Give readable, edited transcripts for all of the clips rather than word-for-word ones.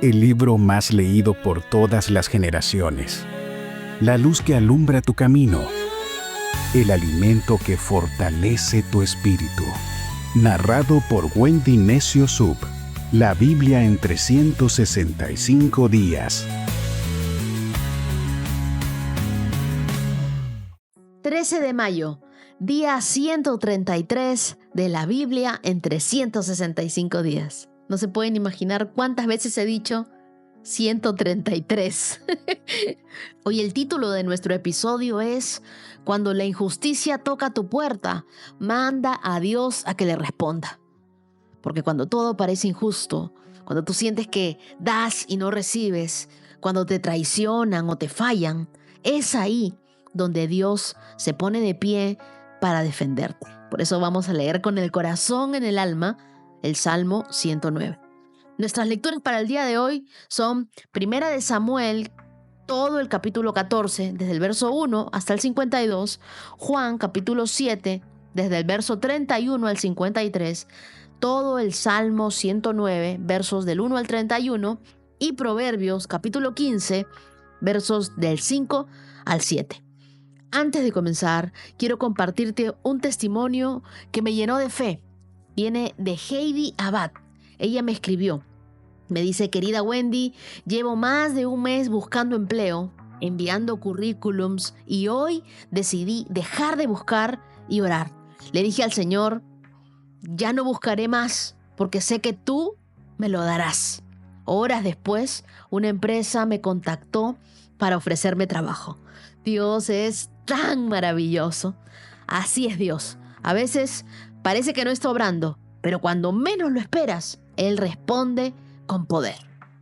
el libro más leído por todas las generaciones, la luz que alumbra tu camino, el alimento que fortalece tu espíritu. Narrado por Wendy Necio Sub, la Biblia en 365 días. 13 de mayo, día 133 de la Biblia en 365 días. No se pueden imaginar cuántas veces he dicho 133. Hoy el título de nuestro episodio es Cuando la injusticia toca tu puerta, manda a Dios a que le responda. Porque cuando todo parece injusto, cuando tú sientes que das y no recibes, cuando te traicionan o te fallan, es ahí donde Dios se pone de pie para defenderte. Por eso vamos a leer con el corazón en el alma el Salmo 109. Nuestras lecturas para el día de hoy son Primera de Samuel, todo el capítulo 14, desde el verso 1 hasta el 52, Juan capítulo 7, desde el verso 31 al 53, todo el Salmo 109, versos del 1 al 31, y Proverbios capítulo 15, versos del 5 al 7. Antes de comenzar, quiero compartirte un testimonio que me llenó de fe. Viene de Heidi Abad. Ella me escribió. Me dice: querida Wendy, llevo más de un mes buscando empleo, enviando currículums y hoy decidí dejar de buscar y orar. Le dije al Señor: ya no buscaré más porque sé que tú me lo darás. Horas después, una empresa me contactó para ofrecerme trabajo. Dios es tan maravilloso. Así es Dios. A veces parece que no está obrando, pero cuando menos lo esperas, Él responde con poder.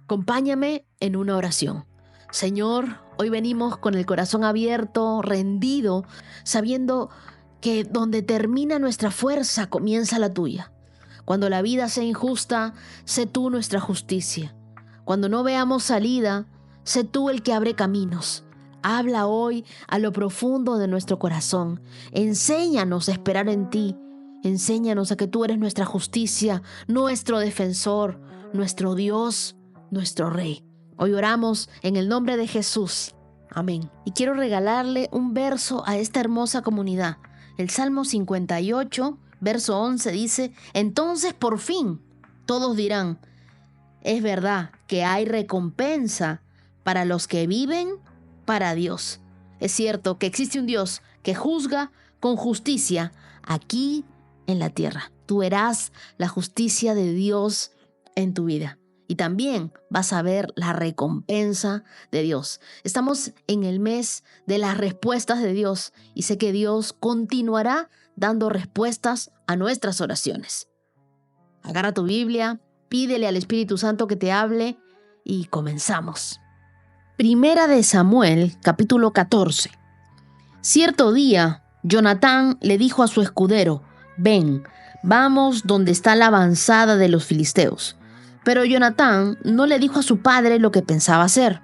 Acompáñame en una oración. Señor, hoy venimos con el corazón abierto, rendido, sabiendo que donde termina nuestra fuerza, comienza la tuya. Cuando la vida sea injusta, sé tú nuestra justicia. Cuando no veamos salida, sé tú el que abre caminos. Habla hoy a lo profundo de nuestro corazón. Enséñanos a esperar en ti. Enséñanos a que tú eres nuestra justicia, nuestro defensor, nuestro Dios, nuestro Rey. Hoy oramos en el nombre de Jesús. Amén. Y quiero regalarle un verso a esta hermosa comunidad. El Salmo 58, verso 11 dice: entonces por fin todos dirán, es verdad que hay recompensa para los que viven para Dios. Es cierto que existe un Dios que juzga con justicia aquí en la tierra. Tú verás la justicia de Dios en tu vida y también vas a ver la recompensa de Dios. Estamos en el mes de las respuestas de Dios y sé que Dios continuará dando respuestas a nuestras oraciones. Agarra tu Biblia, pídele al Espíritu Santo que te hable y comenzamos. Primera de Samuel, capítulo 14. Cierto día, Jonatán le dijo a su escudero: ven, vamos donde está la avanzada de los filisteos. Pero Jonatán no le dijo a su padre lo que pensaba hacer.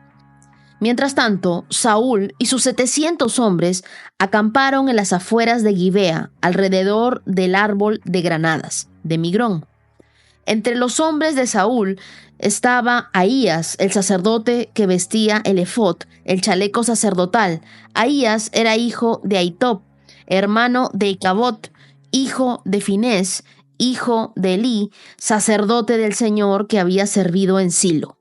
Mientras tanto, Saúl y sus 700 hombres acamparon en las afueras de Gibea, alrededor del árbol de granadas, de Migrón. Entre los hombres de Saúl estaba Ahías, el sacerdote que vestía el efod, el chaleco sacerdotal. Ahías era hijo de Ahitob, hermano de Icabod, hijo de Finés, hijo de Elí, sacerdote del Señor que había servido en Silo.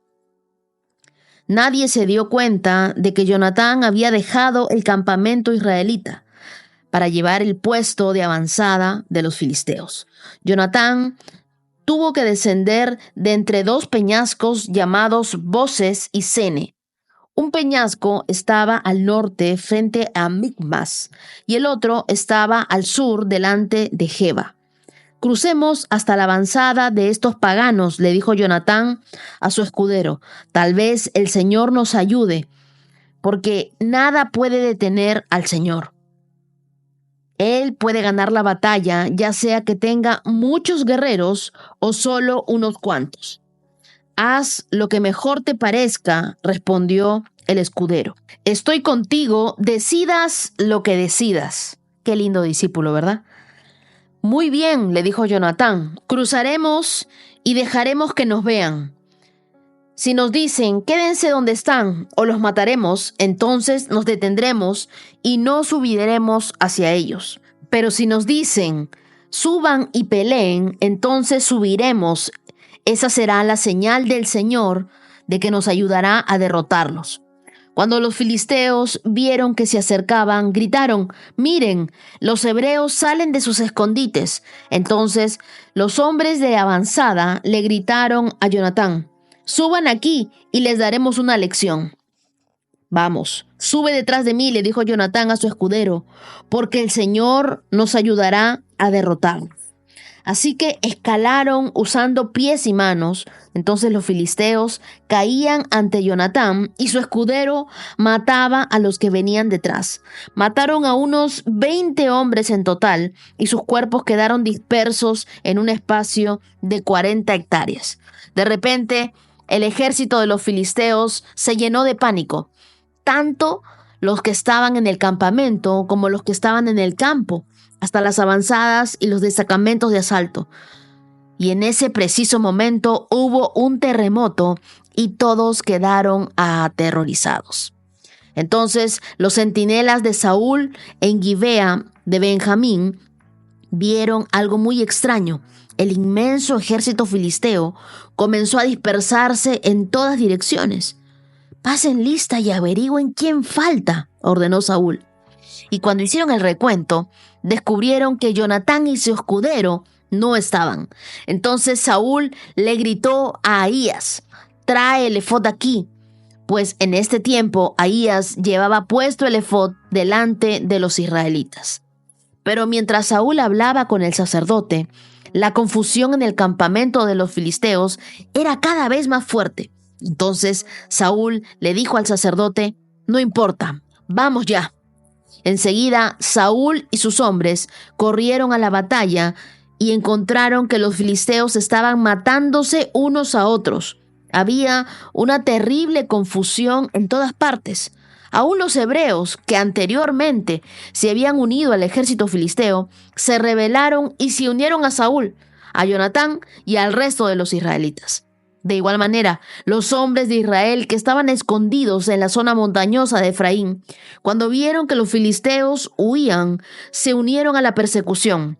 Nadie se dio cuenta de que Jonatán había dejado el campamento israelita para llevar el puesto de avanzada de los filisteos. Jonatán tuvo que descender de entre dos peñascos llamados Boses y Sene. Un peñasco estaba al norte frente a Micmas y el otro estaba al sur delante de Geba. Crucemos hasta la avanzada de estos paganos, le dijo Jonatán a su escudero. Tal vez el Señor nos ayude, porque nada puede detener al Señor. Él puede ganar la batalla, ya sea que tenga muchos guerreros o solo unos cuantos. Haz lo que mejor te parezca, respondió el escudero. Estoy contigo, decidas lo que decidas. Qué lindo discípulo, ¿verdad? Muy bien, le dijo Jonatán, cruzaremos y dejaremos que nos vean. Si nos dicen, quédense donde están o los mataremos, entonces nos detendremos y no subiremos hacia ellos. Pero si nos dicen, suban y peleen, entonces subiremos. Esa será la señal del Señor de que nos ayudará a derrotarlos. Cuando los filisteos vieron que se acercaban, gritaron, miren, los hebreos salen de sus escondites. Entonces los hombres de avanzada le gritaron a Jonatán, suban aquí y les daremos una lección. Vamos, sube detrás de mí, le dijo Jonatán a su escudero, porque el Señor nos ayudará a derrotarlos. Así que escalaron usando pies y manos. Entonces los filisteos caían ante Jonatán y su escudero mataba a los que venían detrás. Mataron a unos 20 hombres en total y sus cuerpos quedaron dispersos en un espacio de 40 hectáreas. De repente, el ejército de los filisteos se llenó de pánico, tanto los que estaban en el campamento como los que estaban en el campo, hasta las avanzadas y los destacamentos de asalto. Y en ese preciso momento hubo un terremoto y todos quedaron aterrorizados. Entonces los centinelas de Saúl en Gibea de Benjamín vieron algo muy extraño. El inmenso ejército filisteo comenzó a dispersarse en todas direcciones. Pasen lista y averigüen quién falta, ordenó Saúl. Y cuando hicieron el recuento, descubrieron que Jonatán y su escudero no estaban. Entonces Saúl le gritó a Ahías, trae el efod aquí, pues en este tiempo Ahías llevaba puesto el efod delante de los israelitas. Pero mientras Saúl hablaba con el sacerdote, la confusión en el campamento de los filisteos era cada vez más fuerte. Entonces Saúl le dijo al sacerdote, no importa, vamos ya. Enseguida, Saúl y sus hombres corrieron a la batalla y encontraron que los filisteos estaban matándose unos a otros. Había una terrible confusión en todas partes. Aún los hebreos, que anteriormente se habían unido al ejército filisteo, se rebelaron y se unieron a Saúl, a Jonatán y al resto de los israelitas. De igual manera, los hombres de Israel que estaban escondidos en la zona montañosa de Efraín, cuando vieron que los filisteos huían, se unieron a la persecución.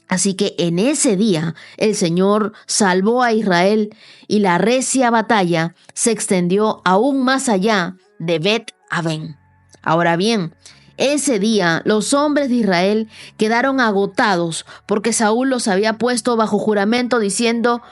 Así que en ese día el Señor salvó a Israel y la recia batalla se extendió aún más allá de Bet-Aven. Ahora bien, ese día los hombres de Israel quedaron agotados porque Saúl los había puesto bajo juramento diciendo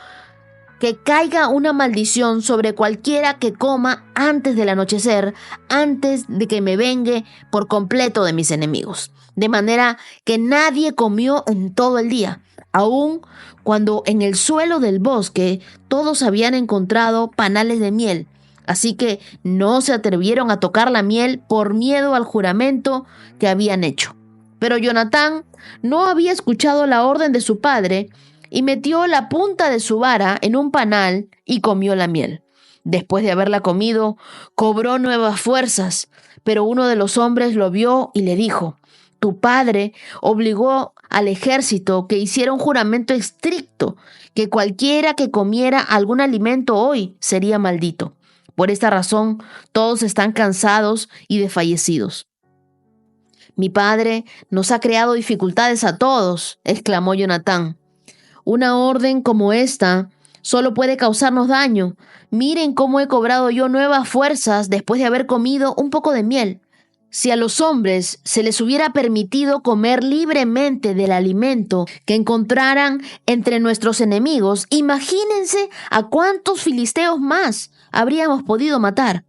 que caiga una maldición sobre cualquiera que coma antes del anochecer, antes de que me vengue por completo de mis enemigos. De manera que nadie comió en todo el día, aun cuando en el suelo del bosque todos habían encontrado panales de miel. Así que no se atrevieron a tocar la miel por miedo al juramento que habían hecho. Pero Jonatán no había escuchado la orden de su padre y metió la punta de su vara en un panal y comió la miel. Después de haberla comido, cobró nuevas fuerzas, pero uno de los hombres lo vio y le dijo, tu padre obligó al ejército que hiciera un juramento estricto, que cualquiera que comiera algún alimento hoy sería maldito. Por esta razón, todos están cansados y desfallecidos. Mi padre nos ha creado dificultades a todos, exclamó Jonatán. Una orden como esta solo puede causarnos daño. Miren cómo he cobrado yo nuevas fuerzas después de haber comido un poco de miel. Si a los hombres se les hubiera permitido comer libremente del alimento que encontraran entre nuestros enemigos, imagínense a cuántos filisteos más habríamos podido matar.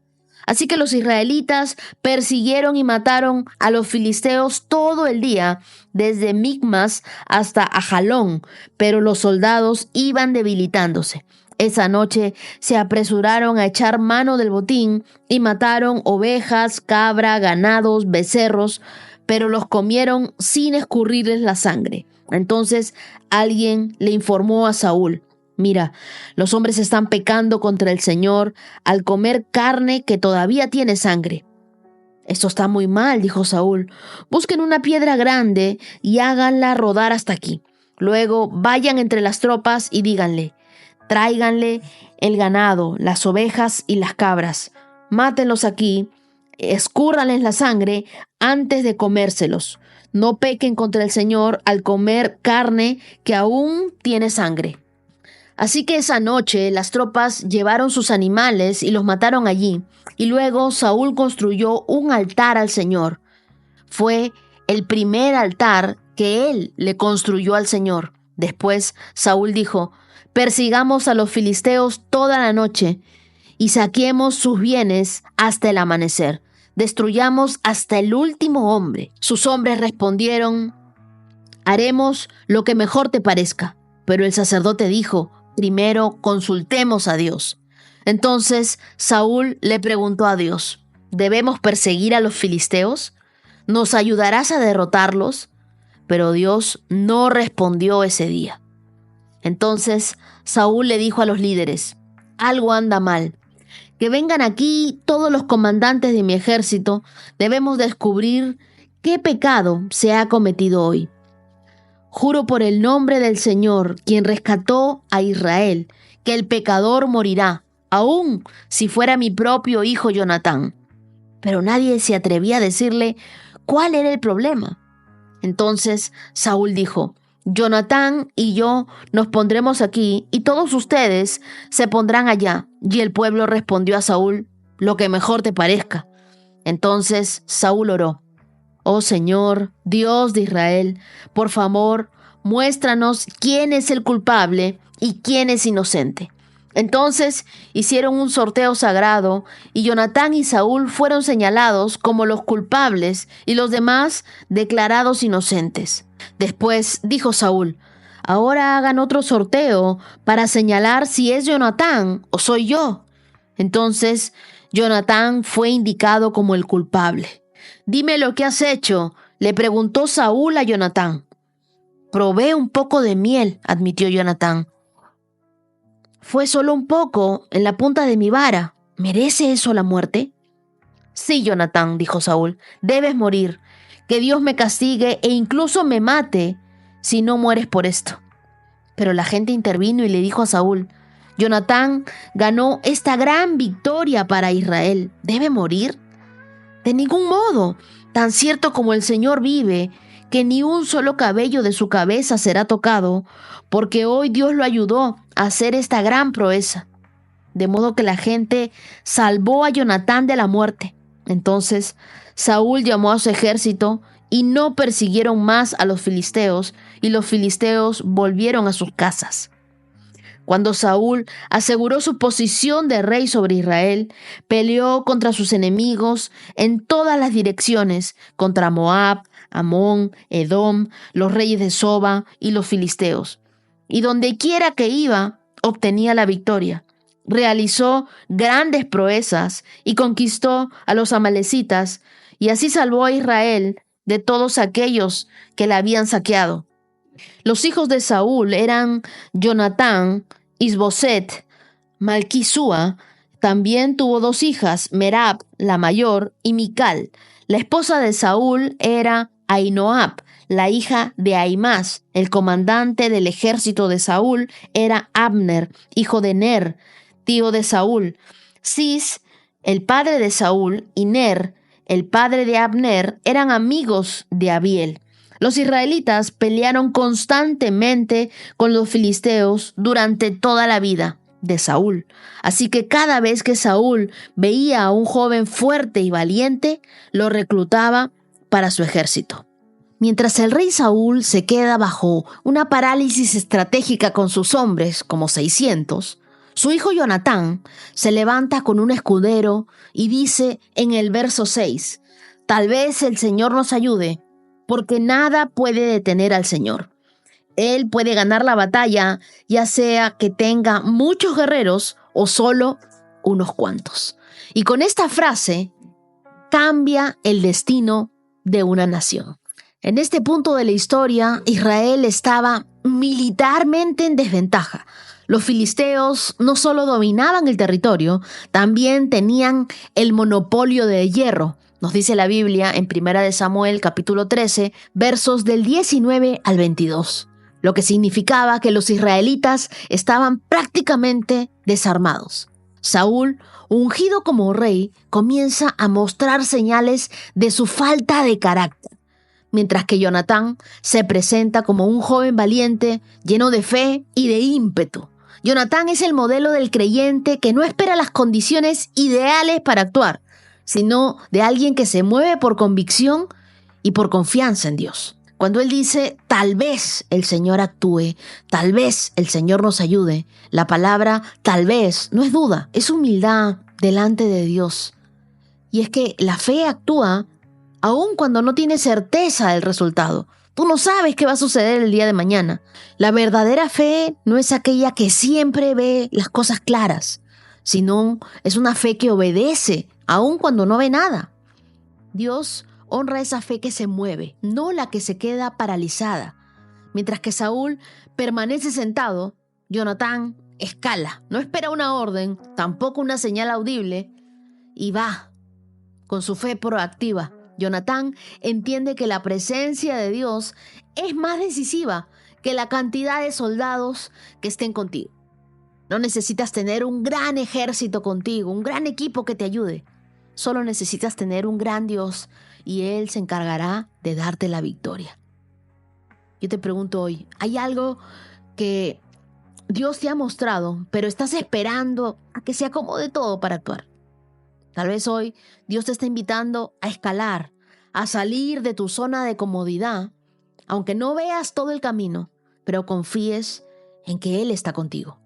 Así que los israelitas persiguieron y mataron a los filisteos todo el día, desde Micmas hasta Ajalón, pero los soldados iban debilitándose. Esa noche se apresuraron a echar mano del botín y mataron ovejas, cabra, ganados, becerros, pero los comieron sin escurrirles la sangre. Entonces alguien le informó a Saúl, mira, los hombres están pecando contra el Señor al comer carne que todavía tiene sangre. Esto está muy mal, dijo Saúl. Busquen una piedra grande y háganla rodar hasta aquí. Luego vayan entre las tropas y díganle, tráiganle el ganado, las ovejas y las cabras. Mátenlos aquí, escúrranles la sangre antes de comérselos. No pequen contra el Señor al comer carne que aún tiene sangre. Así que esa noche las tropas llevaron sus animales y los mataron allí. Y luego Saúl construyó un altar al Señor. Fue el primer altar que él le construyó al Señor. Después Saúl dijo: persigamos a los filisteos toda la noche y saquemos sus bienes hasta el amanecer. Destruyamos hasta el último hombre. Sus hombres respondieron: haremos lo que mejor te parezca. Pero el sacerdote dijo: primero consultemos a Dios. Entonces Saúl le preguntó a Dios: ¿debemos perseguir a los filisteos? ¿Nos ayudarás a derrotarlos? Pero Dios no respondió ese día. Entonces Saúl le dijo a los líderes: algo anda mal. Que vengan aquí todos los comandantes de mi ejército. Debemos descubrir qué pecado se ha cometido hoy. Juro por el nombre del Señor, quien rescató a Israel, que el pecador morirá, aun si fuera mi propio hijo Jonatán. Pero nadie se atrevía a decirle cuál era el problema. Entonces Saúl dijo: Jonatán y yo nos pondremos aquí y todos ustedes se pondrán allá. Y el pueblo respondió a Saúl: lo que mejor te parezca. Entonces Saúl oró: oh Señor, Dios de Israel, por favor, muéstranos quién es el culpable y quién es inocente. Entonces hicieron un sorteo sagrado y Jonatán y Saúl fueron señalados como los culpables y los demás declarados inocentes. Después dijo Saúl: ahora hagan otro sorteo para señalar si es Jonatán o soy yo. Entonces Jonatán fue indicado como el culpable. Dime lo que has hecho, le preguntó Saúl a Jonatán. Probé un poco de miel, admitió Jonatán. Fue solo un poco, en la punta de mi vara. ¿Merece eso la muerte? Sí, Jonatán, dijo Saúl, debes morir. Que Dios me castigue e incluso me mate si no mueres por esto. Pero la gente intervino y le dijo a Saúl: Jonatán ganó esta gran victoria para Israel. ¿Debe morir? De ningún modo, tan cierto como el Señor vive, que ni un solo cabello de su cabeza será tocado, porque hoy Dios lo ayudó a hacer esta gran proeza. De modo que la gente salvó a Jonatán de la muerte. Entonces Saúl llamó a su ejército y no persiguieron más a los filisteos, y los filisteos volvieron a sus casas. Cuando Saúl aseguró su posición de rey sobre Israel, peleó contra sus enemigos en todas las direcciones, contra Moab, Amón, Edom, los reyes de Soba y los filisteos. Y donde quiera que iba, obtenía la victoria. Realizó grandes proezas y conquistó a los amalecitas, y así salvó a Israel de todos aquellos que la habían saqueado. Los hijos de Saúl eran Jonatán, Isboset, Malquisúa. También tuvo dos hijas, Merab, la mayor, y Mical. La esposa de Saúl era Ahinoam, la hija de Ahimaas. El comandante del ejército de Saúl era Abner, hijo de Ner, tío de Saúl. Cis, el padre de Saúl, y Ner, el padre de Abner, eran amigos de Abiel. Los israelitas pelearon constantemente con los filisteos durante toda la vida de Saúl. Así que cada vez que Saúl veía a un joven fuerte y valiente, lo reclutaba para su ejército. Mientras el rey Saúl se queda bajo una parálisis estratégica con sus hombres, como 600, su hijo Jonatán se levanta con un escudero y dice en el verso 6, tal vez el Señor nos ayude, porque nada puede detener al Señor. Él puede ganar la batalla, ya sea que tenga muchos guerreros o solo unos cuantos. Y con esta frase cambia el destino de una nación. En este punto de la historia, Israel estaba militarmente en desventaja. Los filisteos no solo dominaban el territorio, también tenían el monopolio de hierro. Nos dice la Biblia en 1 Samuel capítulo 13, versos del 19 al 22. lo que significaba que los israelitas estaban prácticamente desarmados. Saúl, ungido como rey, comienza a mostrar señales de su falta de carácter, mientras que Jonatán se presenta como un joven valiente, lleno de fe y de ímpetu. Jonatán es el modelo del creyente que no espera las condiciones ideales para actuar, sino de alguien que se mueve por convicción y por confianza en Dios. Cuando él dice, tal vez el Señor actúe, tal vez el Señor nos ayude, la palabra tal vez no es duda, es humildad delante de Dios. Y es que la fe actúa aun cuando no tienes certeza del resultado. Tú no sabes qué va a suceder el día de mañana. La verdadera fe no es aquella que siempre ve las cosas claras, sino es una fe que obedece aun cuando no ve nada. Dios honra esa fe que se mueve, no la que se queda paralizada. Mientras que Saúl permanece sentado, Jonatán escala. No espera una orden, tampoco una señal audible, y va con su fe proactiva. Jonatán entiende que la presencia de Dios es más decisiva que la cantidad de soldados que estén contigo. No necesitas tener un gran ejército contigo, un gran equipo que te ayude. Solo necesitas tener un gran Dios y Él se encargará de darte la victoria. Yo te pregunto hoy, ¿hay algo que Dios te ha mostrado, pero estás esperando a que se acomode todo para actuar? Tal vez hoy Dios te está invitando a escalar, a salir de tu zona de comodidad, aunque no veas todo el camino, pero confíes en que Él está contigo.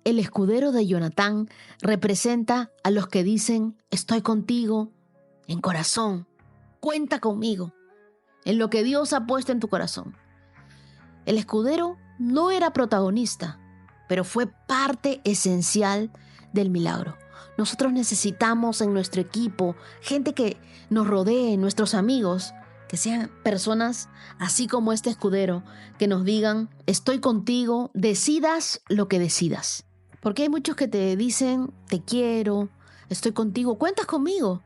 El escudero de Jonatán representa a los que dicen, estoy contigo en corazón, cuenta conmigo, en lo que Dios ha puesto en tu corazón. El escudero no era protagonista, pero fue parte esencial del milagro. Nosotros necesitamos en nuestro equipo gente que nos rodee, nuestros amigos, que sean personas así como este escudero, que nos digan, estoy contigo, decidas lo que decidas. Porque hay muchos que te dicen, te quiero, estoy contigo, cuentas conmigo,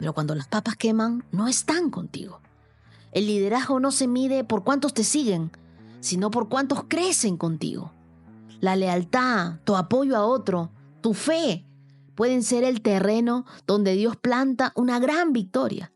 pero cuando las papas queman, no están contigo. El liderazgo no se mide por cuántos te siguen, sino por cuántos crecen contigo. La lealtad, tu apoyo a otro, tu fe, pueden ser el terreno donde Dios planta una gran victoria.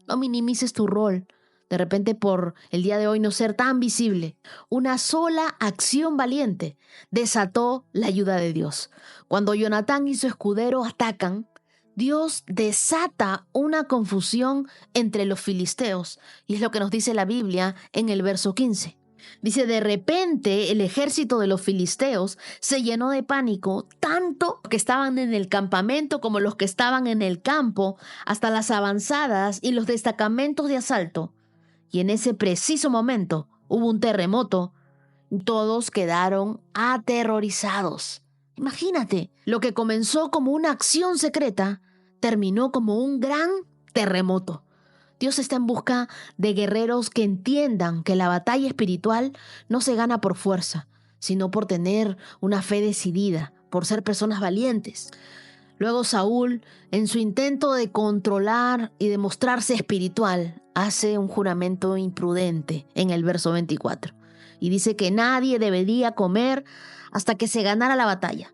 No minimices tu rol, de repente por el día de hoy no ser tan visible. Una sola acción valiente desató la ayuda de Dios. Cuando Jonatán y su escudero atacan, Dios desata una confusión entre los filisteos. Y es lo que nos dice la Biblia en el verso 15. Dice, de repente el ejército de los filisteos se llenó de pánico, tanto que estaban en el campamento como los que estaban en el campo, hasta las avanzadas y los destacamentos de asalto. Y en ese preciso momento hubo un terremoto. Todos quedaron aterrorizados. Imagínate, lo que comenzó como una acción secreta terminó como un gran terremoto. Dios está en busca de guerreros que entiendan que la batalla espiritual no se gana por fuerza, sino por tener una fe decidida, por ser personas valientes. Luego Saúl, en su intento de controlar y de mostrarse espiritual, hace un juramento imprudente en el verso 24. Y dice que nadie debería comer hasta que se ganara la batalla.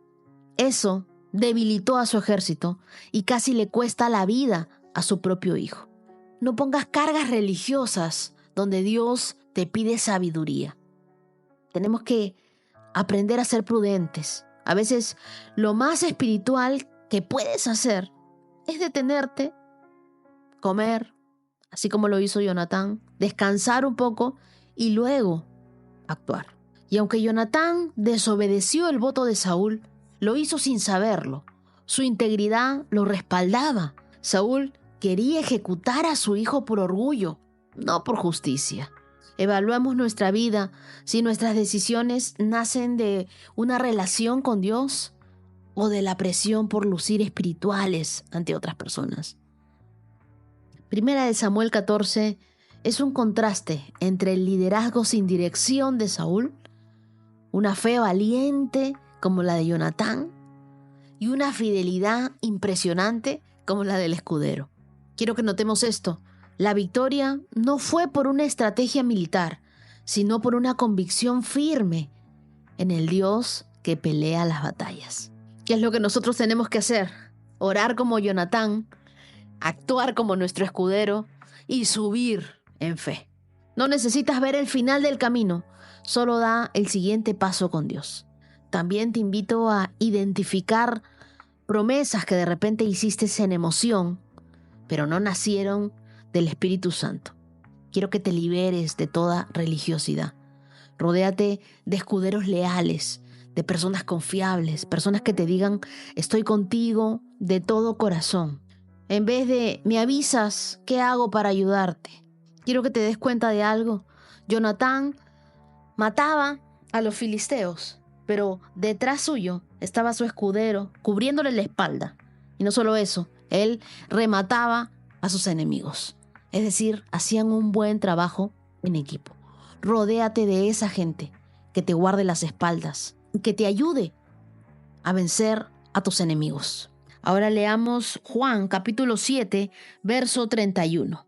Eso debilitó a su ejército y casi le cuesta la vida a su propio hijo. No pongas cargas religiosas donde Dios te pide sabiduría. Tenemos que aprender a ser prudentes. A veces lo más espiritual que puedes hacer es detenerte, comer, así como lo hizo Jonatán, descansar un poco y luego actuar. Y aunque Jonatán desobedeció el voto de Saúl, lo hizo sin saberlo. Su integridad lo respaldaba. Saúl quería ejecutar a su hijo por orgullo, no por justicia. Evaluamos nuestra vida si nuestras decisiones nacen de una relación con Dios o de la presión por lucir espirituales ante otras personas. Primera de Samuel 14 es un contraste entre el liderazgo sin dirección de Saúl, una fe valiente como la de Jonatán y una fidelidad impresionante como la del escudero. Quiero que notemos esto. La victoria no fue por una estrategia militar, sino por una convicción firme en el Dios que pelea las batallas. ¿Qué es lo que nosotros tenemos que hacer? Orar como Jonatán, actuar como nuestro escudero y subir en fe. No necesitas ver el final del camino, solo da el siguiente paso con Dios. También te invito a identificar promesas que de repente hiciste en emoción, pero no nacieron del Espíritu Santo. Quiero que te liberes de toda religiosidad. Rodéate de escuderos leales, de personas confiables, personas que te digan, estoy contigo de todo corazón. En vez de, me avisas, ¿qué hago para ayudarte? Quiero que te des cuenta de algo. Jonatán mataba a los filisteos, pero detrás suyo estaba su escudero, cubriéndole la espalda. Y no solo eso, él remataba a sus enemigos. Es decir, hacían un buen trabajo en equipo. Rodéate de esa gente que te guarde las espaldas y que te ayude a vencer a tus enemigos. Ahora leamos Juan capítulo 7, verso 31.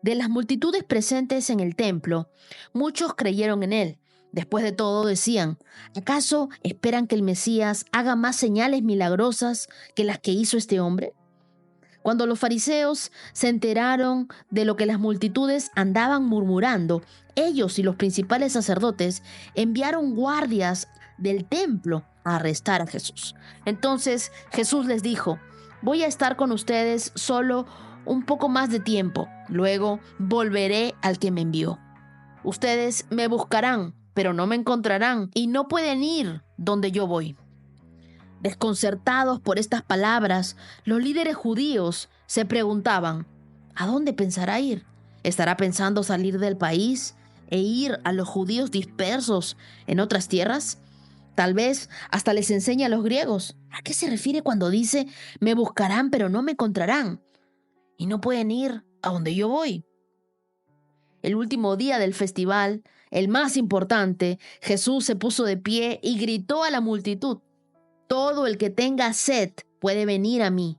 De las multitudes presentes en el templo, muchos creyeron en él. Después de todo decían, ¿acaso esperan que el Mesías haga más señales milagrosas que las que hizo este hombre? Cuando los fariseos se enteraron de lo que las multitudes andaban murmurando, ellos y los principales sacerdotes enviaron guardias del templo a arrestar a Jesús. Entonces Jesús les dijo, voy a estar con ustedes solo un poco más de tiempo, luego volveré al que me envió. Ustedes me buscarán, pero no me encontrarán y no pueden ir donde yo voy. Desconcertados por estas palabras, los líderes judíos se preguntaban, ¿a dónde pensará ir? ¿Estará pensando salir del país e ir a los judíos dispersos en otras tierras? Tal vez hasta les enseña a los griegos. ¿A qué se refiere cuando dice, me buscarán pero no me encontrarán? Y no pueden ir a donde yo voy. El último día del festival, el más importante, Jesús se puso de pie y gritó a la multitud, todo el que tenga sed puede venir a mí.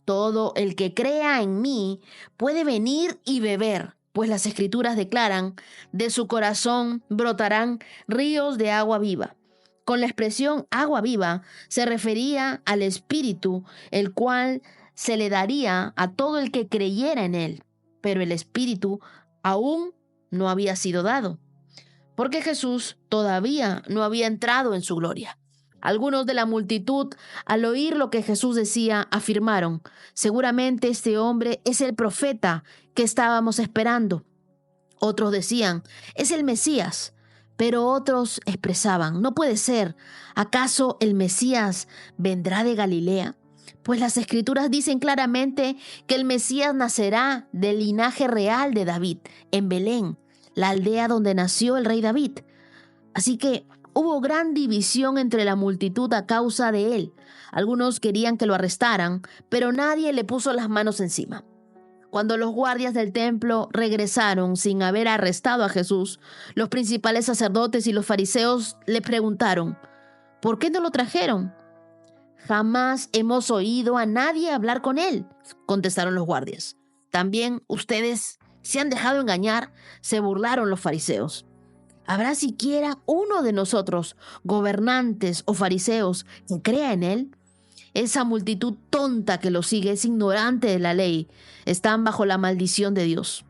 Todo el que crea en mí puede venir y beber, pues las Escrituras declaran, de su corazón brotarán ríos de agua viva. Con la expresión agua viva se refería al Espíritu, el cual se le daría a todo el que creyera en él. Pero el Espíritu aún no había sido dado, porque Jesús todavía no había entrado en su gloria. Algunos de la multitud, al oír lo que Jesús decía, afirmaron, seguramente este hombre es el profeta que estábamos esperando. Otros decían, es el Mesías, pero otros expresaban, no puede ser, ¿acaso el Mesías vendrá de Galilea? Pues las Escrituras dicen claramente que el Mesías nacerá del linaje real de David, en Belén, la aldea donde nació el rey David. Así que hubo gran división entre la multitud a causa de él. Algunos querían que lo arrestaran, pero nadie le puso las manos encima. Cuando los guardias del templo regresaron sin haber arrestado a Jesús, los principales sacerdotes y los fariseos le preguntaron, ¿por qué no lo trajeron? Jamás hemos oído a nadie hablar con él, contestaron los guardias. También ustedes se han dejado engañar, se burlaron los fariseos. ¿Habrá siquiera uno de nosotros, gobernantes o fariseos, que crea en él? Esa multitud tonta que lo sigue es ignorante de la ley. Están bajo la maldición de Dios.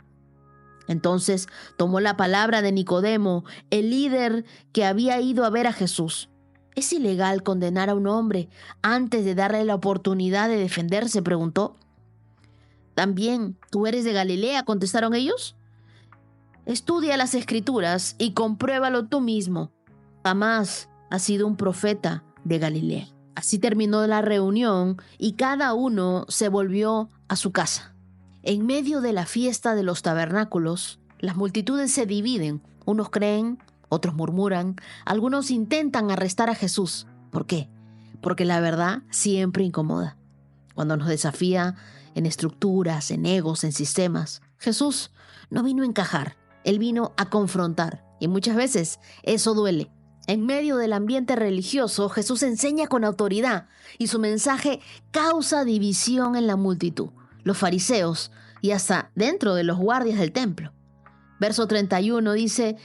Entonces tomó la palabra de Nicodemo, el líder que había ido a ver a Jesús. ¿Es ilegal condenar a un hombre antes de darle la oportunidad de defenderse?, preguntó. ¿También tú eres de Galilea?, contestaron ellos. Estudia las Escrituras y compruébalo tú mismo. Jamás has sido un profeta de Galilea. Así terminó la reunión y cada uno se volvió a su casa. En medio de la fiesta de los tabernáculos, las multitudes se dividen. Unos creen, otros murmuran, algunos intentan arrestar a Jesús. ¿Por qué? Porque la verdad siempre incomoda. Cuando nos desafía en estructuras, en egos, en sistemas, Jesús no vino a encajar. Él vino a confrontar y muchas veces eso duele. En medio del ambiente religioso, Jesús enseña con autoridad y su mensaje causa división en la multitud, los fariseos y hasta dentro de los guardias del templo. Verso 31 dice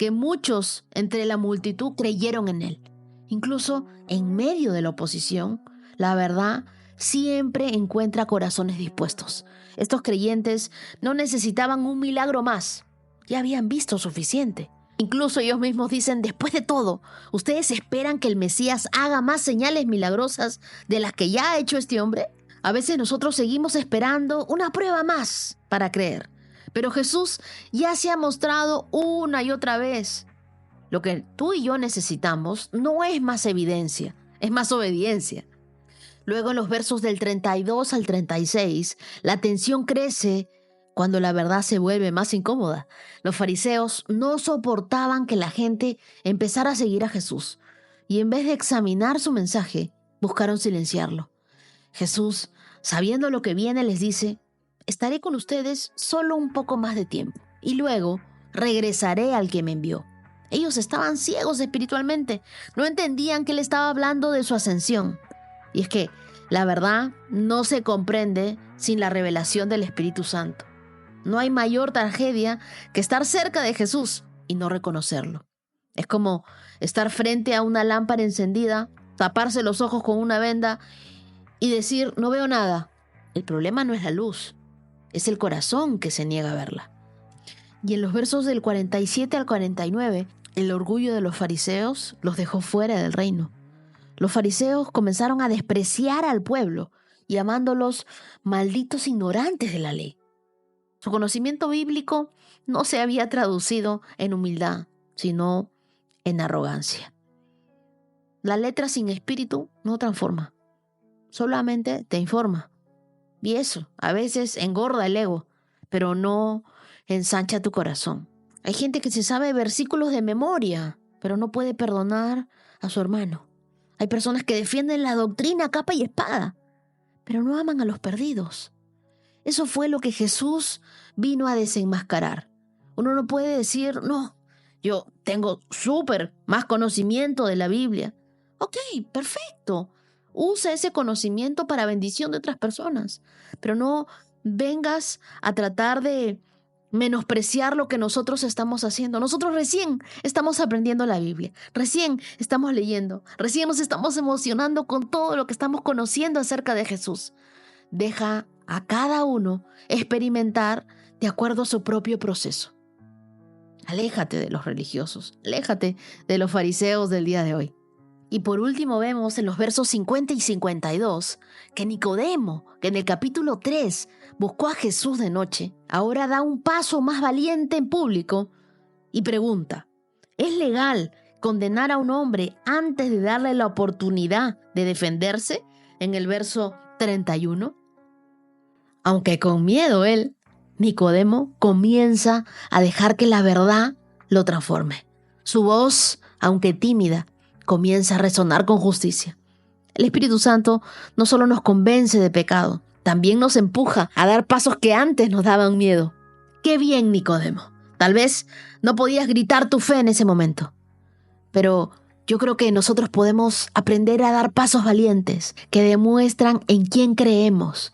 que muchos entre la multitud creyeron en él. Incluso en medio de la oposición, la verdad siempre encuentra corazones dispuestos. Estos creyentes no necesitaban un milagro más, ya habían visto suficiente. Incluso ellos mismos dicen, después de todo, ¿ustedes esperan que el Mesías haga más señales milagrosas de las que ya ha hecho este hombre? A veces nosotros seguimos esperando una prueba más para creer, pero Jesús ya se ha mostrado una y otra vez. Lo que tú y yo necesitamos no es más evidencia, es más obediencia. Luego en los versos del 32 al 36, la tensión crece cuando la verdad se vuelve más incómoda. Los fariseos no soportaban que la gente empezara a seguir a Jesús y en vez de examinar su mensaje, buscaron silenciarlo. Jesús, sabiendo lo que viene, les dice, estaré con ustedes solo un poco más de tiempo y luego regresaré al que me envió. Ellos estaban ciegos espiritualmente, no entendían que él estaba hablando de su ascensión. Y es que la verdad no se comprende sin la revelación del Espíritu Santo. No hay mayor tragedia que estar cerca de Jesús y no reconocerlo. Es como estar frente a una lámpara encendida, taparse los ojos con una venda y decir, no veo nada. El problema no es la luz, es el corazón que se niega a verla. Y en los versos del 47 al 49, el orgullo de los fariseos los dejó fuera del reino. Los fariseos comenzaron a despreciar al pueblo, llamándolos malditos ignorantes de la ley. Su conocimiento bíblico no se había traducido en humildad, sino en arrogancia. La letra sin espíritu no transforma, solamente te informa. Y eso a veces engorda el ego, pero no ensancha tu corazón. Hay gente que se sabe versículos de memoria, pero no puede perdonar a su hermano. Hay personas que defienden la doctrina a capa y espada, pero no aman a los perdidos. Eso fue lo que Jesús vino a desenmascarar. Uno no puede decir, no, yo tengo súper más conocimiento de la Biblia. Ok, perfecto. Usa ese conocimiento para bendición de otras personas, pero no vengas a tratar de menospreciar lo que nosotros estamos haciendo. Nosotros recién estamos aprendiendo la Biblia, recién estamos leyendo, recién nos estamos emocionando con todo lo que estamos conociendo acerca de Jesús. Deja a cada uno experimentar de acuerdo a su propio proceso. Aléjate de los religiosos, aléjate de los fariseos del día de hoy. Y por último vemos en los versos 50 y 52 que Nicodemo, que en el capítulo 3 buscó a Jesús de noche, ahora da un paso más valiente en público y pregunta, ¿es legal condenar a un hombre antes de darle la oportunidad de defenderse? En el verso 31. Aunque con miedo él, Nicodemo comienza a dejar que la verdad lo transforme. Su voz, aunque tímida, comienza a resonar con justicia. El Espíritu Santo no solo nos convence de pecado, también nos empuja a dar pasos que antes nos daban miedo. ¡Qué bien, Nicodemo! Tal vez no podías gritar tu fe en ese momento, pero yo creo que nosotros podemos aprender a dar pasos valientes que demuestran en quién creemos.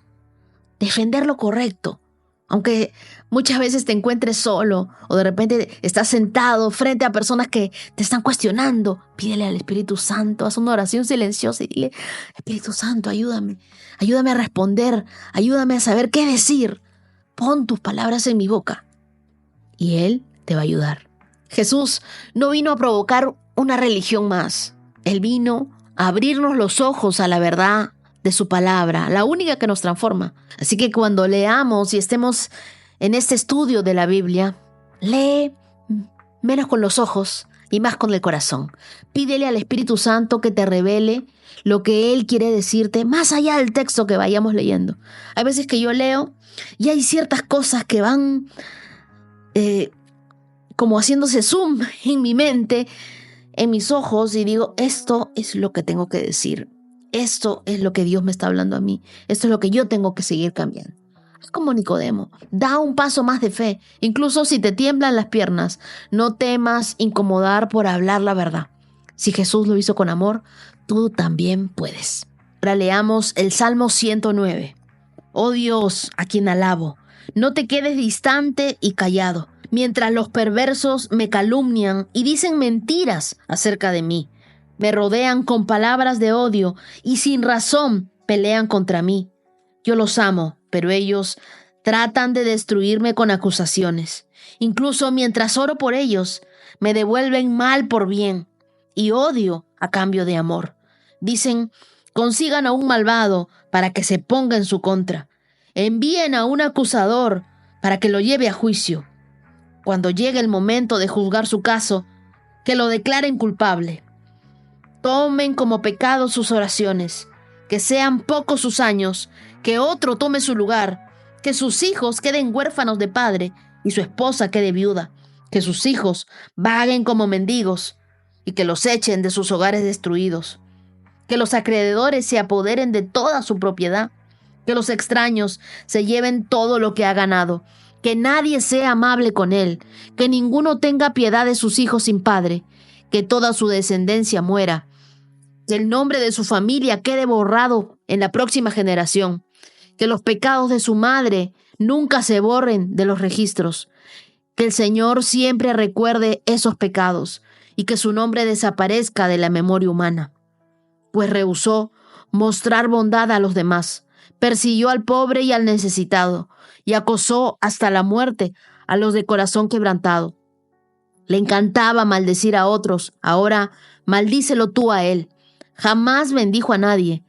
Defender lo correcto, aunque muchas veces te encuentres solo o de repente estás sentado frente a personas que te están cuestionando. Pídele al Espíritu Santo, haz una oración silenciosa y dile, Espíritu Santo, ayúdame a responder, ayúdame a saber qué decir. Pon tus palabras en mi boca y Él te va a ayudar. Jesús no vino a provocar una religión más. Él vino a abrirnos los ojos a la verdad de su palabra, la única que nos transforma. Así que cuando leamos y estemos en este estudio de la Biblia, lee menos con los ojos y más con el corazón. Pídele al Espíritu Santo que te revele lo que Él quiere decirte, más allá del texto que vayamos leyendo. Hay veces que yo leo y hay ciertas cosas que van como haciéndose zoom en mi mente, en mis ojos, y digo, esto es lo que tengo que decir. Esto es lo que Dios me está hablando a mí. Esto es lo que yo tengo que seguir cambiando. Es como Nicodemo. Da un paso más de fe. Incluso si te tiemblan las piernas, no temas incomodar por hablar la verdad. Si Jesús lo hizo con amor, tú también puedes. Ahora leamos el Salmo 109. Oh Dios, a quien alabo, no te quedes distante y callado. mientras los perversos me calumnian y dicen mentiras acerca de mí. Me rodean con palabras de odio y sin razón pelean contra mí. Yo los amo, pero ellos tratan de destruirme con acusaciones. Incluso mientras oro por ellos, me devuelven mal por bien y odio a cambio de amor. Dicen, consigan a un malvado para que se ponga en su contra. Envíen a un acusador para que lo lleve a juicio. Cuando llegue el momento de juzgar su caso, que lo declaren culpable. Tomen como pecado sus oraciones, que sean pocos sus años, que otro tome su lugar, que sus hijos queden huérfanos de padre y su esposa quede viuda, que sus hijos vaguen como mendigos y que los echen de sus hogares destruidos, que los acreedores se apoderen de toda su propiedad, que los extraños se lleven todo lo que ha ganado, que nadie sea amable con él, que ninguno tenga piedad de sus hijos sin padre, que toda su descendencia muera, que el nombre de su familia quede borrado en la próxima generación, que los pecados de su madre nunca se borren de los registros, que el Señor siempre recuerde esos pecados y que su nombre desaparezca de la memoria humana, pues rehusó mostrar bondad a los demás, persiguió al pobre y al necesitado y acosó hasta la muerte a los de corazón quebrantado. Le encantaba maldecir a otros, ahora maldícelo tú a él. Jamás bendijo a nadie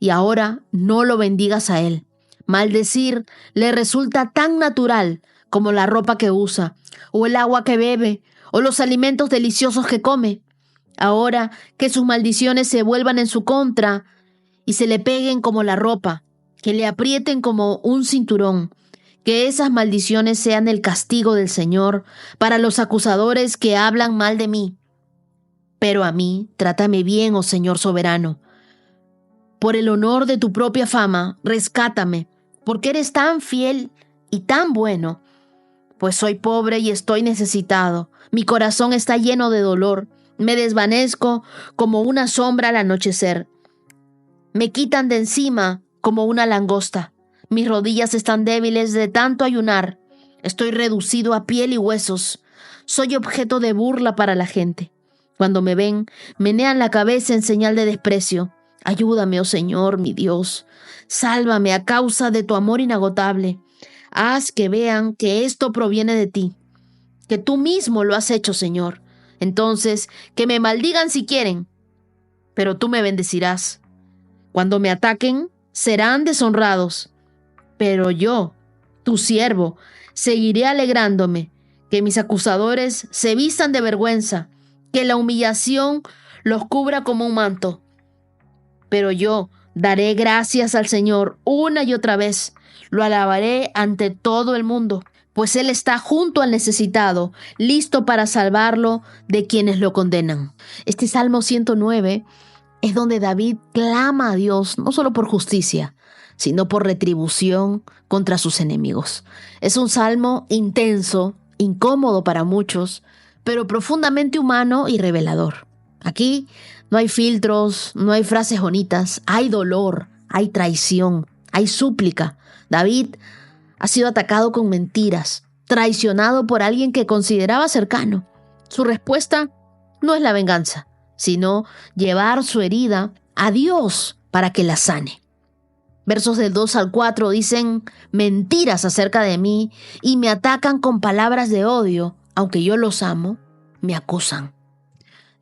y ahora no lo bendigas a él. Maldecir le resulta tan natural como la ropa que usa, o el agua que bebe, o los alimentos deliciosos que come. Ahora que sus maldiciones se vuelvan en su contra y se le peguen como la ropa, que le aprieten como un cinturón, que esas maldiciones sean el castigo del Señor para los acusadores que hablan mal de mí. Pero a mí, trátame bien, oh Señor soberano. Por el honor de tu propia fama, rescátame, porque eres tan fiel y tan bueno. Pues soy pobre y estoy necesitado. Mi corazón está lleno de dolor. Me desvanezco como una sombra al anochecer. Me quitan de encima como una langosta. Mis rodillas están débiles de tanto ayunar. Estoy reducido a piel y huesos. Soy objeto de burla para la gente. Cuando me ven, menean la cabeza en señal de desprecio. Ayúdame, oh Señor, mi Dios. Sálvame a causa de tu amor inagotable. Haz que vean que esto proviene de ti, que tú mismo lo has hecho, Señor. Entonces, que me maldigan si quieren, pero tú me bendecirás. Cuando me ataquen, serán deshonrados. Pero yo, tu siervo, seguiré alegrándome, que mis acusadores se vistan de vergüenza, que la humillación los cubra como un manto. Pero yo daré gracias al Señor una y otra vez. Lo alabaré ante todo el mundo, pues Él está junto al necesitado, listo para salvarlo de quienes lo condenan. Este Salmo 109 es donde David clama a Dios, no solo por justicia, sino por retribución contra sus enemigos. Es un salmo intenso, incómodo para muchos, pero profundamente humano y revelador. Aquí no hay filtros, no hay frases bonitas, hay dolor, hay traición, hay súplica. David ha sido atacado con mentiras, traicionado por alguien que consideraba cercano. Su respuesta no es la venganza, sino llevar su herida a Dios para que la sane. Versos del 2 al 4 dicen mentiras acerca de mí y me atacan con palabras de odio, aunque yo los amo, me acusan.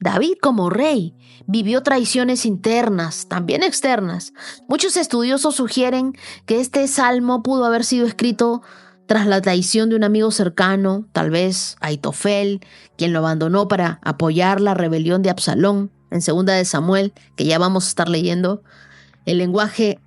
David, como rey, vivió traiciones internas, también externas. Muchos estudiosos sugieren que este salmo pudo haber sido escrito tras la traición de un amigo cercano, tal vez Ahitofel, quien lo abandonó para apoyar la rebelión de Absalón, en 2 de Samuel, que ya vamos a estar leyendo. El lenguaje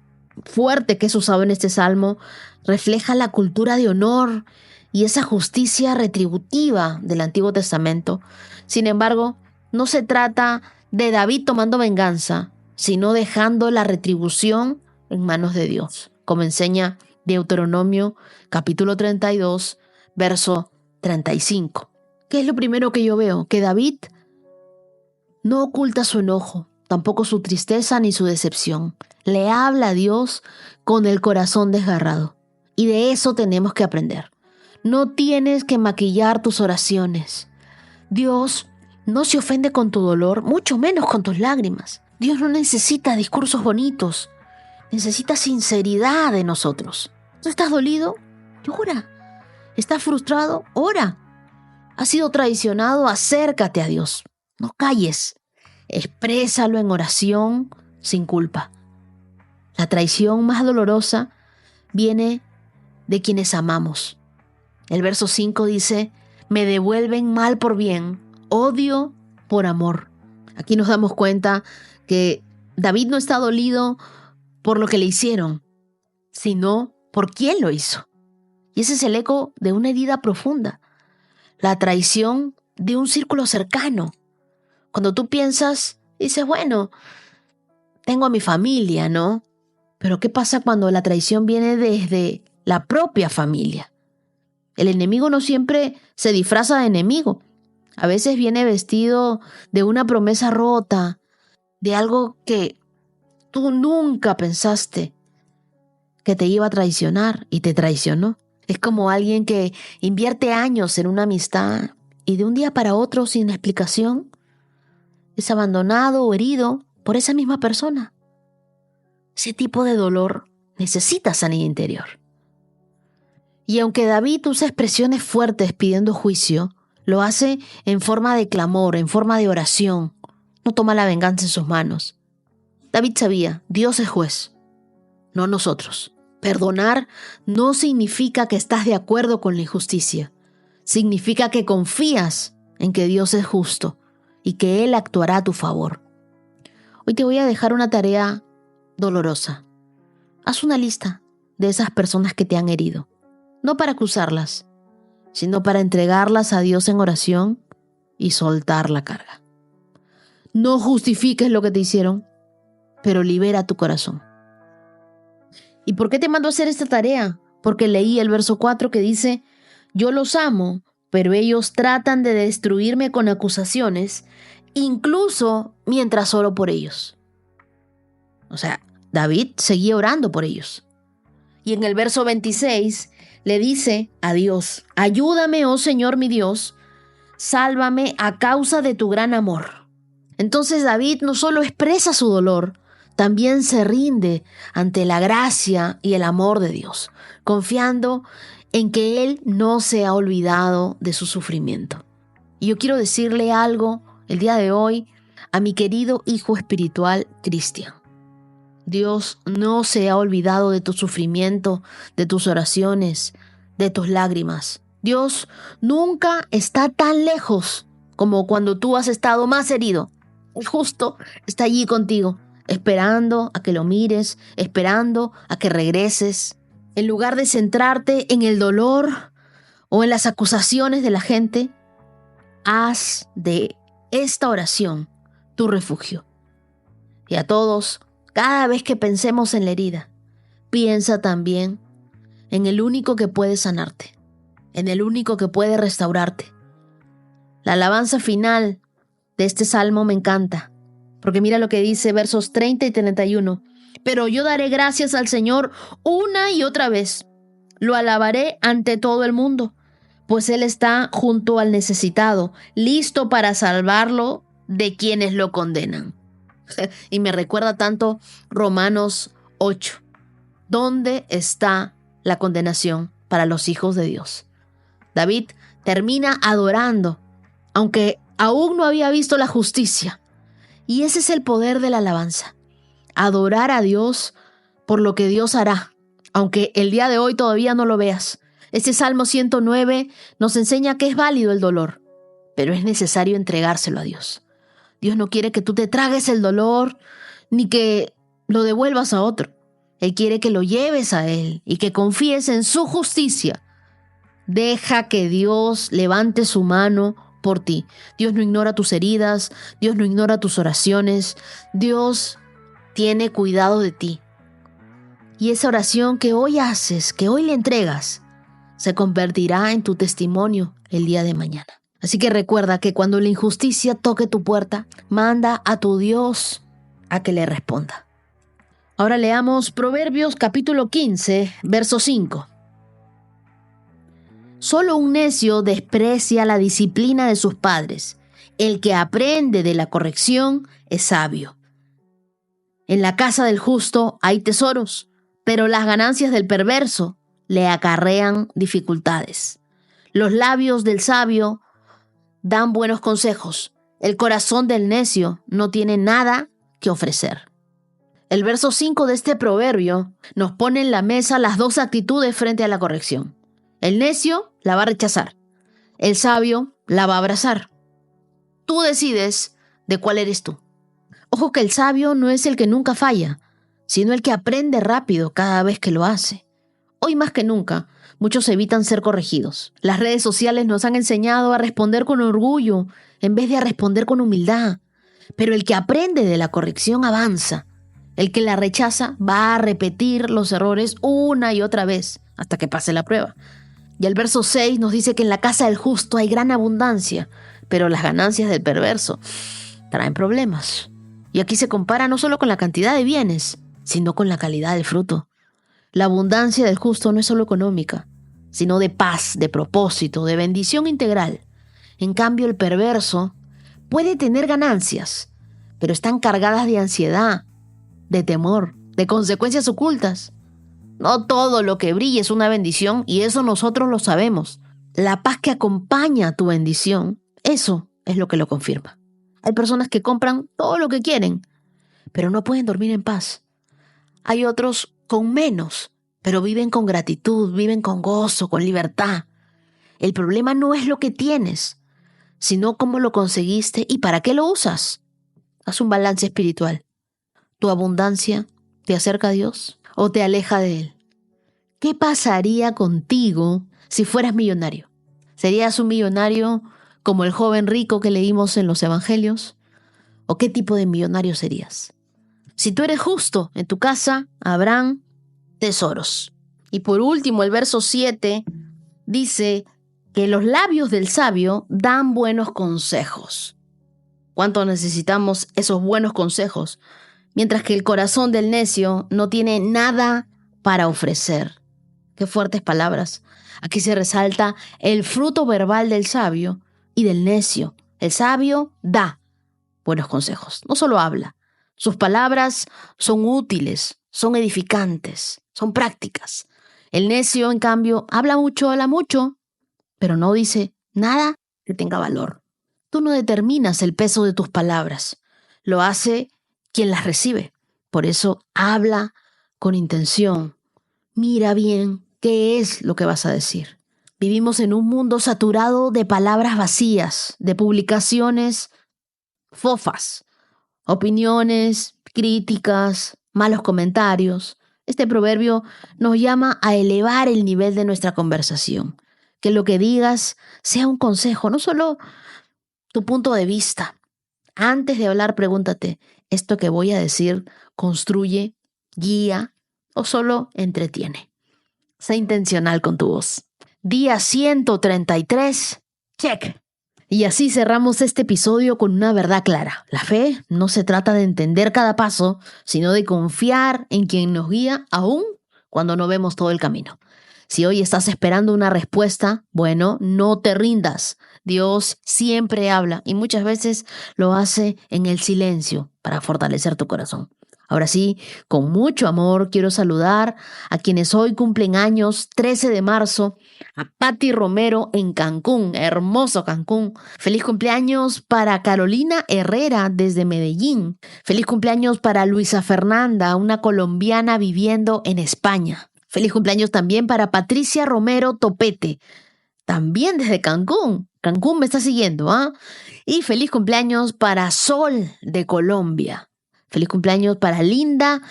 fuerte que es usado en este salmo refleja la cultura de honor y esa justicia retributiva del Antiguo Testamento. Sin embargo, no se trata de David tomando venganza, sino dejando la retribución en manos de Dios, como enseña Deuteronomio capítulo 32, verso 35. ¿Qué es lo primero que yo veo? Que David no oculta su enojo, tampoco su tristeza ni su decepción. Le habla a Dios con el corazón desgarrado. Y de eso tenemos que aprender. No tienes que maquillar tus oraciones. Dios no se ofende con tu dolor, mucho menos con tus lágrimas. Dios no necesita discursos bonitos, necesita sinceridad de nosotros. ¿No estás dolido? Llora. ¿Estás frustrado? Ora. ¿Has sido traicionado? Acércate a Dios. No calles. Exprésalo en oración sin culpa. La traición más dolorosa viene de quienes amamos. El verso 5 dice, me devuelven mal por bien, odio por amor. Aquí nos damos cuenta que David no está dolido por lo que le hicieron, sino por quién lo hizo. Y ese es el eco de una herida profunda, la traición de un círculo cercano. Cuando tú piensas, dices, bueno, tengo a mi familia, ¿no? Pero ¿qué pasa cuando la traición viene desde la propia familia? El enemigo no siempre se disfraza de enemigo. A veces viene vestido de una promesa rota, de algo que tú nunca pensaste que te iba a traicionar y te traicionó. Es como alguien que invierte años en una amistad y de un día para otro, sin explicación, es abandonado o herido por esa misma persona. Ese tipo de dolor necesita sanidad interior. Y aunque David usa expresiones fuertes pidiendo juicio, lo hace en forma de clamor, en forma de oración. No toma la venganza en sus manos. David sabía, Dios es juez, no nosotros. Perdonar no significa que estás de acuerdo con la injusticia. Significa que confías en que Dios es justo y que Él actuará a tu favor. Hoy te voy a dejar una tarea dolorosa. Haz una lista de esas personas que te han herido. No para acusarlas, sino para entregarlas a Dios en oración y soltar la carga. No justifiques lo que te hicieron, pero libera tu corazón. ¿Y por qué te mando a hacer esta tarea? Porque leí el verso 4 que dice, yo los amo, pero ellos tratan de destruirme con acusaciones, incluso mientras oro por ellos. O sea, David seguía orando por ellos. Y en el verso 26 le dice a Dios, ayúdame, oh Señor mi Dios, sálvame a causa de tu gran amor. Entonces David no solo expresa su dolor, también se rinde ante la gracia y el amor de Dios, confiando en que Él no se ha olvidado de su sufrimiento. Y yo quiero decirle algo el día de hoy a mi querido hijo espiritual Cristian. Dios no se ha olvidado de tu sufrimiento, de tus oraciones, de tus lágrimas. Dios nunca está tan lejos como cuando tú has estado más herido. Y justo está allí contigo, esperando a que lo mires, esperando a que regreses. En lugar de centrarte en el dolor o en las acusaciones de la gente, haz de esta oración tu refugio. Y a todos, cada vez que pensemos en la herida, piensa también en el único que puede sanarte, en el único que puede restaurarte. La alabanza final de este salmo me encanta, porque mira lo que dice versos 30 y 31. Pero yo daré gracias al Señor una y otra vez. Lo alabaré ante todo el mundo, pues Él está junto al necesitado, listo para salvarlo de quienes lo condenan. Y me recuerda tanto Romanos 8. ¿Dónde está la condenación para los hijos de Dios? David termina adorando, aunque aún no había visto la justicia. Y ese es el poder de la alabanza. Adorar a Dios por lo que Dios hará, aunque el día de hoy todavía no lo veas. Este Salmo 109 nos enseña que es válido el dolor, pero es necesario entregárselo a Dios. Dios no quiere que tú te tragues el dolor, ni que lo devuelvas a otro. Él quiere que lo lleves a Él y que confíes en su justicia. Deja que Dios levante su mano por ti. Dios no ignora tus heridas, Dios no ignora tus oraciones. Dios tiene cuidado de ti. Y esa oración que hoy haces, que hoy le entregas, se convertirá en tu testimonio el día de mañana. Así que recuerda que cuando la injusticia toque tu puerta, manda a tu Dios a que le responda. Ahora leamos Proverbios capítulo 15, verso 5. Solo un necio desprecia la disciplina de sus padres. El que aprende de la corrección es sabio. En la casa del justo hay tesoros, pero las ganancias del perverso le acarrean dificultades. Los labios del sabio dan buenos consejos. El corazón del necio no tiene nada que ofrecer. El verso 5 de este proverbio nos pone en la mesa las dos actitudes frente a la corrección. El necio la va a rechazar. El sabio la va a abrazar. Tú decides de cuál eres tú. Ojo que el sabio no es el que nunca falla, sino el que aprende rápido cada vez que lo hace. Hoy más que nunca, muchos evitan ser corregidos. Las redes sociales nos han enseñado a responder con orgullo en vez de a responder con humildad. Pero el que aprende de la corrección avanza. El que la rechaza va a repetir los errores una y otra vez hasta que pase la prueba. Y el verso 6 nos dice que en la casa del justo hay gran abundancia, pero las ganancias del perverso traen problemas. Y aquí se compara no solo con la cantidad de bienes, sino con la calidad del fruto. La abundancia del justo no es solo económica, sino de paz, de propósito, de bendición integral. En cambio, el perverso puede tener ganancias, pero están cargadas de ansiedad, de temor, de consecuencias ocultas. No todo lo que brilla es una bendición y eso nosotros lo sabemos. La paz que acompaña tu bendición, eso es lo que lo confirma. Hay personas que compran todo lo que quieren, pero no pueden dormir en paz. Hay otros con menos, pero viven con gratitud, viven con gozo, con libertad. El problema no es lo que tienes, sino cómo lo conseguiste y para qué lo usas. Haz un balance espiritual. ¿Tu abundancia te acerca a Dios o te aleja de Él? ¿Qué pasaría contigo si fueras millonario? ¿Serías un millonario como el joven rico que leímos en los evangelios? ¿O qué tipo de millonario serías? Si tú eres justo, en tu casa habrán tesoros. Y por último, el verso 7 dice que los labios del sabio dan buenos consejos. ¿Cuánto necesitamos esos buenos consejos? Mientras que el corazón del necio no tiene nada para ofrecer. Qué fuertes palabras. Aquí se resalta el fruto verbal del sabio y del necio. El sabio da buenos consejos, no solo habla. Sus palabras son útiles, son edificantes, son prácticas. El necio, en cambio, habla mucho, pero no dice nada que tenga valor. Tú no determinas el peso de tus palabras, lo hace quien las recibe. Por eso habla con intención. Mira bien qué es lo que vas a decir. Vivimos en un mundo saturado de palabras vacías, de publicaciones fofas, opiniones, críticas, malos comentarios. Este proverbio nos llama a elevar el nivel de nuestra conversación. Que lo que digas sea un consejo, no solo tu punto de vista. Antes de hablar, pregúntate, ¿esto que voy a decir construye, guía o solo entretiene? Sé intencional con tu voz. Día 133, check. Y así cerramos este episodio con una verdad clara. La fe no se trata de entender cada paso, sino de confiar en quien nos guía aún cuando no vemos todo el camino. Si hoy estás esperando una respuesta, bueno, no te rindas. Dios siempre habla y muchas veces lo hace en el silencio para fortalecer tu corazón. Ahora sí, con mucho amor quiero saludar a quienes hoy cumplen años, 13 de marzo, a Patti Romero en Cancún, hermoso Cancún. Feliz cumpleaños para Carolina Herrera desde Medellín. Feliz cumpleaños para Luisa Fernanda, una colombiana viviendo en España. Feliz cumpleaños también para Patricia Romero Topete, también desde Cancún. Cancún me está siguiendo, ¿ah? Y feliz cumpleaños para Sol de Colombia. Feliz cumpleaños para Linda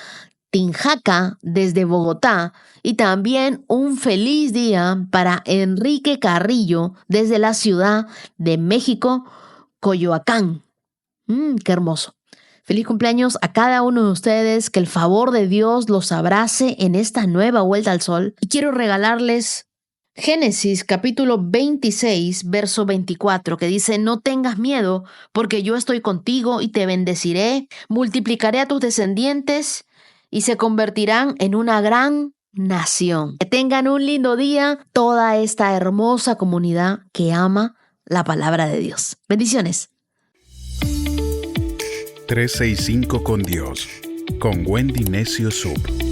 Tinjaca desde Bogotá. Y también un feliz día para Enrique Carrillo desde la Ciudad de México, Coyoacán. ¡Qué hermoso! Feliz cumpleaños a cada uno de ustedes, que el favor de Dios los abrace en esta nueva vuelta al sol. Y quiero regalarles Génesis capítulo 26, verso 24, que dice: no tengas miedo, porque yo estoy contigo y te bendeciré, multiplicaré a tus descendientes y se convertirán en una gran nación. Que tengan un lindo día toda esta hermosa comunidad que ama la palabra de Dios. Bendiciones. 365 con Dios, con Wendy Necio Sub.